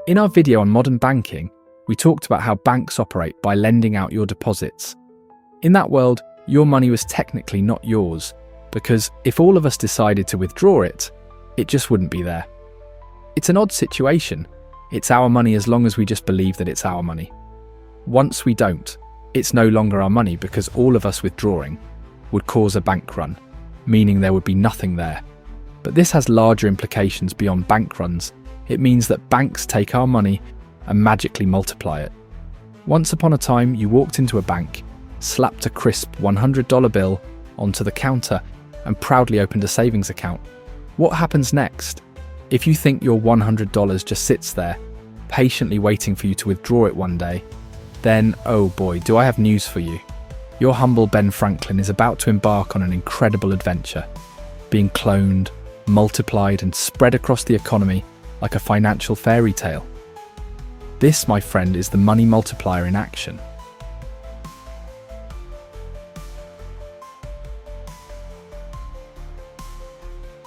In our video on modern banking, we talked about how banks operate by lending out your deposits. In that world, your money was technically not yours, because if all of us decided to withdraw it, it just wouldn't be there. It's an odd situation. It's our money as long as we just believe that it's our money. Once we don't, it's no longer our money because all of us withdrawing would cause a bank run, meaning there would be nothing there. But this has larger implications beyond bank runs. It means that banks take our money and magically multiply it. Once upon a time, you walked into a bank, slapped a crisp $100 bill onto the counter, and proudly opened a savings account. What happens next? If you think your $100 just sits there, patiently waiting for you to withdraw it one day, then, oh boy, do I have news for you. Your humble Ben Franklin is about to embark on an incredible adventure, being cloned, multiplied, and spread across the economy like a financial fairy tale. This, my friend, is the money multiplier in action.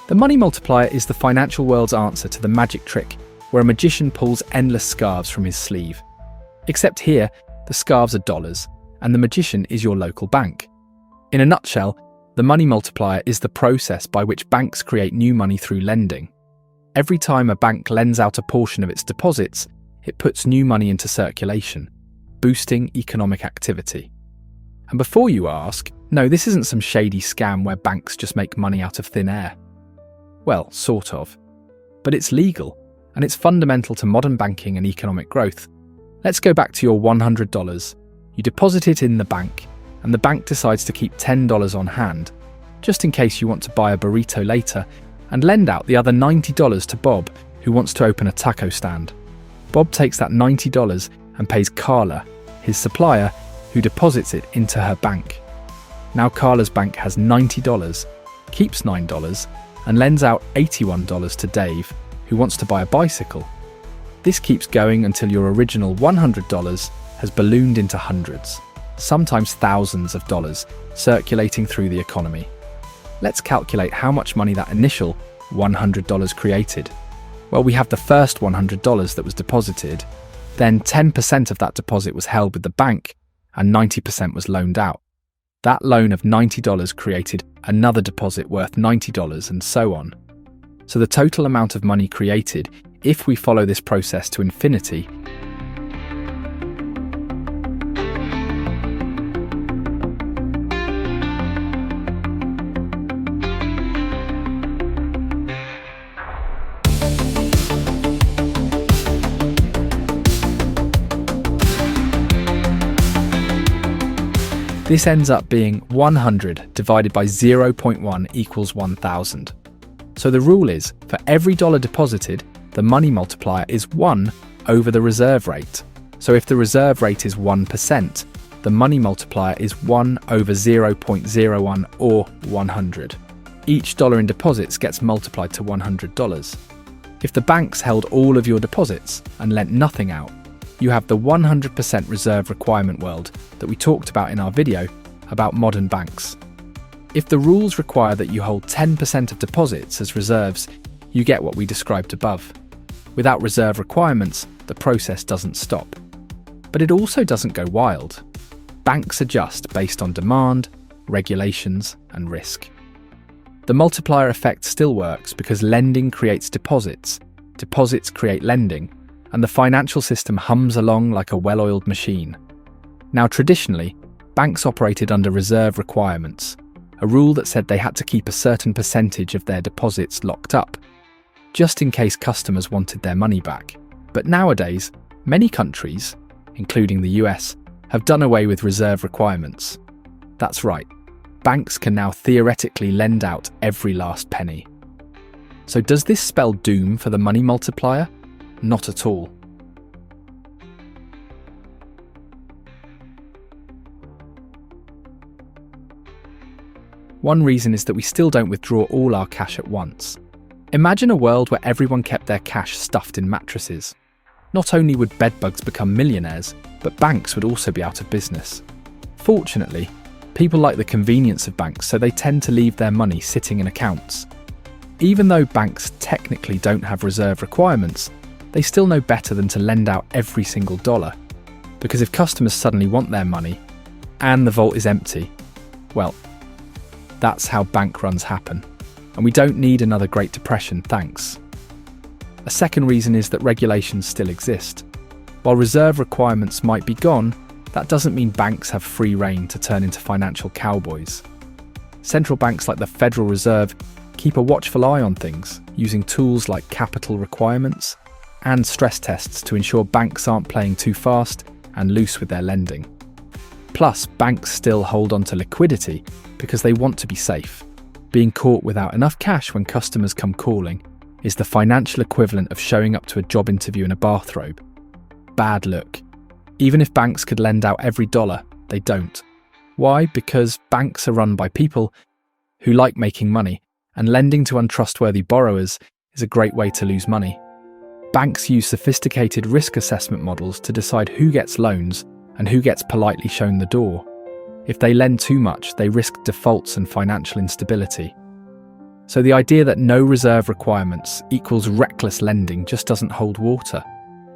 The money multiplier is the financial world's answer to the magic trick where a magician pulls endless scarves from his sleeve. Except here, the scarves are dollars, and the magician is your local bank. In a nutshell, the money multiplier is the process by which banks create new money through lending. Every time a bank lends out a portion of its deposits, it puts new money into circulation, boosting economic activity. And before you ask, no, this isn't some shady scam where banks just make money out of thin air. Well, sort of. But it's legal, and it's fundamental to modern banking and economic growth. Let's go back to your $100. You deposit it in the bank, and the bank decides to keep $10 on hand, just in case you want to buy a burrito later, and lend out the other $90 to Bob, who wants to open a taco stand. Bob takes that $90 and pays Carla, his supplier, who deposits it into her bank. Now Carla's bank has $90, keeps $9, and lends out $81 to Dave, who wants to buy a bicycle. This keeps going until your original $100 has ballooned into hundreds, sometimes thousands of dollars, circulating through the economy. Let's calculate how much money that initial $100 created. Well, we have the first $100 that was deposited, then 10% of that deposit was held with the bank, and 90% was loaned out. That loan of $90 created another deposit worth $90 and so on. So the total amount of money created, if we follow this process to infinity, this ends up being 100 divided by 0.1 equals 1,000. So the rule is, for every dollar deposited, the money multiplier is 1 over the reserve rate. So if the reserve rate is 1%, the money multiplier is 1 over 0.01 or 100. Each dollar in deposits gets multiplied to $100. If the banks held all of your deposits and lent nothing out, you have the 100% reserve requirement world that we talked about in our video about modern banks. If the rules require that you hold 10% of deposits as reserves, you get what we described above. Without reserve requirements, the process doesn't stop. But it also doesn't go wild. Banks adjust based on demand, regulations, and risk. The multiplier effect still works because lending creates deposits, deposits create lending, and the financial system hums along like a well-oiled machine. Now, traditionally, banks operated under reserve requirements, a rule that said they had to keep a certain percentage of their deposits locked up, just in case customers wanted their money back. But nowadays, many countries, including the US, have done away with reserve requirements. That's right, banks can now theoretically lend out every last penny. So does this spell doom for the money multiplier? Not at all. One reason is that we still don't withdraw all our cash at once. Imagine a world where everyone kept their cash stuffed in mattresses. Not only would bedbugs become millionaires, but banks would also be out of business. Fortunately, people like the convenience of banks, so they tend to leave their money sitting in accounts. Even though banks technically don't have reserve requirements, they still know better than to lend out every single dollar. Because if customers suddenly want their money and the vault is empty, well, that's how bank runs happen. And we don't need another Great Depression, thanks. A second reason is that regulations still exist. While reserve requirements might be gone, that doesn't mean banks have free rein to turn into financial cowboys. Central banks like the Federal Reserve keep a watchful eye on things, using tools like capital requirements and stress tests to ensure banks aren't playing too fast and loose with their lending. Plus, banks still hold on to liquidity because they want to be safe. Being caught without enough cash when customers come calling is the financial equivalent of showing up to a job interview in a bathrobe. Bad look. Even if banks could lend out every dollar, they don't. Why? Because banks are run by people who like making money, and lending to untrustworthy borrowers is a great way to lose money. Banks use sophisticated risk assessment models to decide who gets loans and who gets politely shown the door. If they lend too much, they risk defaults and financial instability. So the idea that no reserve requirements equals reckless lending just doesn't hold water.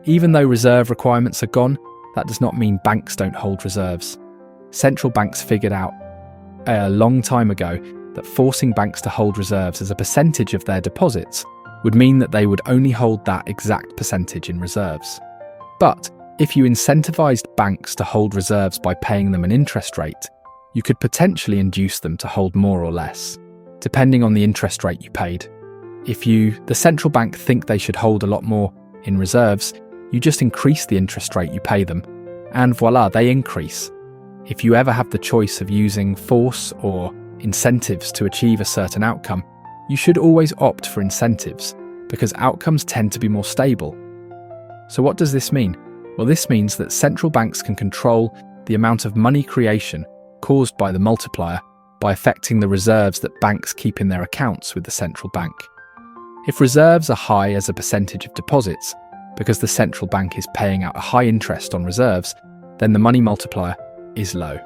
Even though reserve requirements are gone, that does not mean banks don't hold reserves. Central banks figured out a long time ago that forcing banks to hold reserves as a percentage of their deposits would mean that they would only hold that exact percentage in reserves. But if you incentivized banks to hold reserves by paying them an interest rate, you could potentially induce them to hold more or less, depending on the interest rate you paid. If the central bank, think they should hold a lot more in reserves, you just increase the interest rate you pay them, and voila, they increase. If you ever have the choice of using force or incentives to achieve a certain outcome, you should always opt for incentives, because outcomes tend to be more stable. So what does this mean? Well, this means that central banks can control the amount of money creation caused by the multiplier by affecting the reserves that banks keep in their accounts with the central bank. If reserves are high as a percentage of deposits, because the central bank is paying out a high interest on reserves, then the money multiplier is low.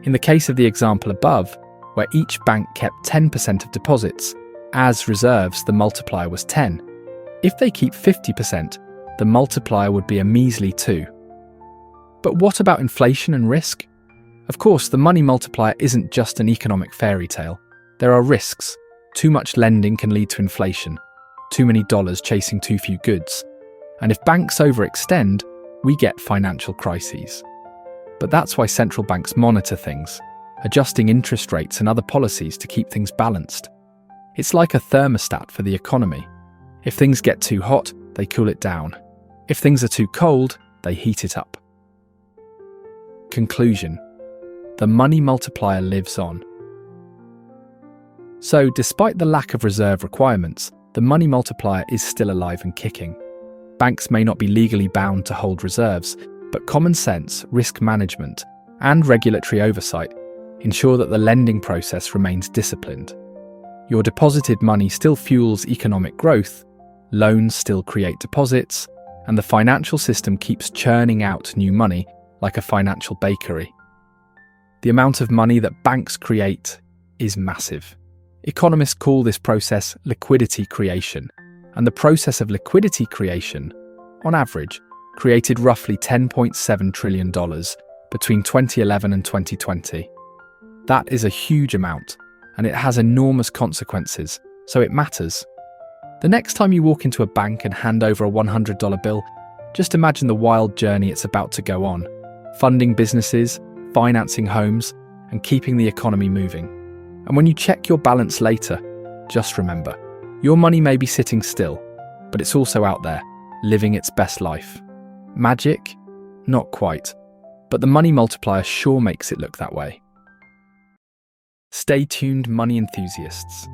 In the case of the example above, where each bank kept 10% of deposits as reserves, the multiplier was 10. If they keep 50%, the multiplier would be a measly 2. But what about inflation and risk? Of course, the money multiplier isn't just an economic fairy tale. There are risks. Too much lending can lead to inflation. Too many dollars chasing too few goods. And if banks overextend, we get financial crises. But that's why central banks monitor things, adjusting interest rates and other policies to keep things balanced. It's like a thermostat for the economy. If things get too hot, they cool it down. If things are too cold, they heat it up. Conclusion: the money multiplier lives on. So, despite the lack of reserve requirements, the money multiplier is still alive and kicking. Banks may not be legally bound to hold reserves, but common sense, risk management, and regulatory oversight ensure that the lending process remains disciplined. Your deposited money still fuels economic growth, loans still create deposits, and the financial system keeps churning out new money like a financial bakery. The amount of money that banks create is massive. Economists call this process liquidity creation, and the process of liquidity creation, on average, created roughly $10.7 trillion between 2011 and 2020. That is a huge amount, and it has enormous consequences, so it matters. The next time you walk into a bank and hand over a $100 bill, just imagine the wild journey it's about to go on, funding businesses, financing homes, and keeping the economy moving. And when you check your balance later, just remember, your money may be sitting still, but it's also out there, living its best life. Magic? Not quite, but the money multiplier sure makes it look that way. Stay tuned, money enthusiasts.